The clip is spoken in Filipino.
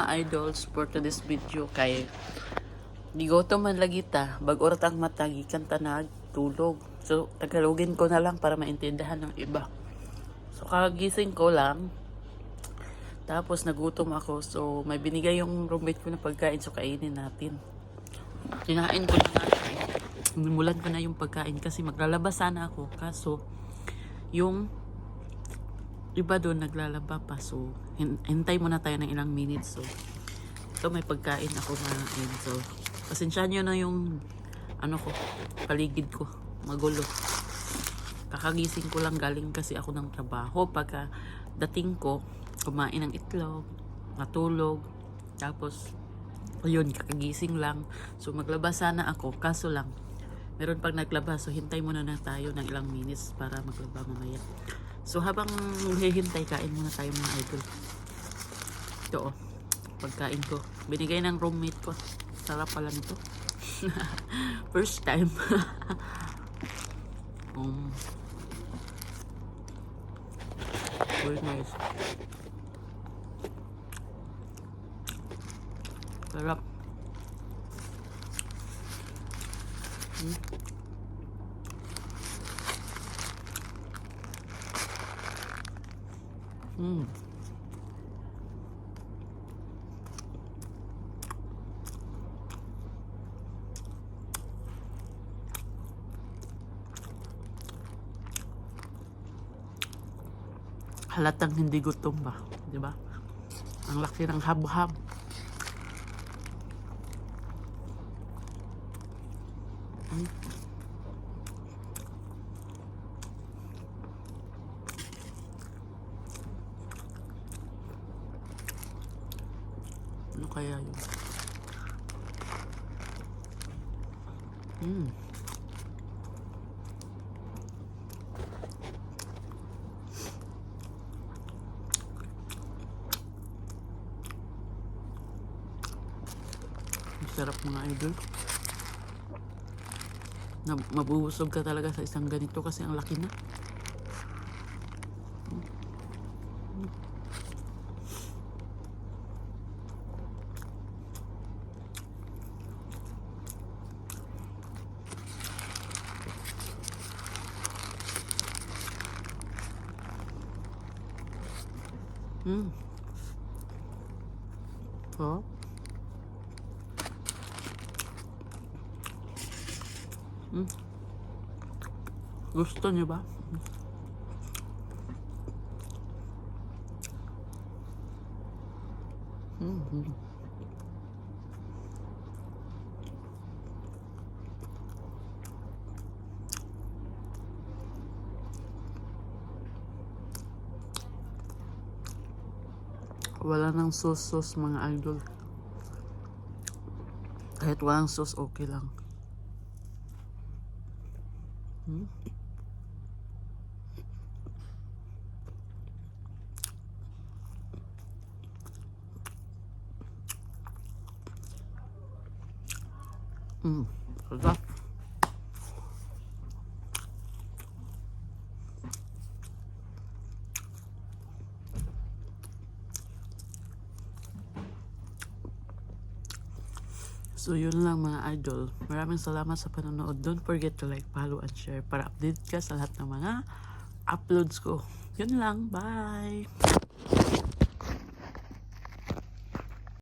mga idols for today's video kay gigoto man lagi ta bag-orat ang mata gikan ta nagtulog. So tagalogin ko na lang para maintindihan ng iba. So kagising ko lang tapos nagutom ako, so may binigay yung roommate ko na pagkain, so kainin natin. Kinain ko na nga, nimulan ko na yung pagkain kasi maglalaba sana ako, kaso yung iba doon naglalaba pa, so hintay muna tayo ng ilang minutes. So ito may pagkain ako na so pasensya nyo na yung ano ko, paligid ko magulo. Kakagising ko lang, galing kasi ako ng trabaho. Pagka dating ko, kumain ng itlog, matulog, tapos ayun, kakagising lang. So maglaba sana ako, kaso lang meron pag naglaba, so hintay muna na tayo ng ilang minutes para maglaba mamaya. So habang hihintay, kain muna tayo mga idol. Ito oh, pagkain ko, binigay ng roommate ko. Sarap pala nito. First time. Very nice. Sarap. Halatang hindi gutom ba, di ba? Ang laki ng hab-hab. Ano kaya yun? Sarap mga idol. Mabubusog ka talaga sa isang ganito kasi ang laki na. Oh. Gusto niyo ba? Wala nang sauce mga idol. Kahit walang sauce, okay lang. Sarap. So yun lang mga idol. Maraming salamat sa panonood. Don't forget to like, follow, and share para update ka sa lahat ng mga uploads ko. Yun lang. Bye!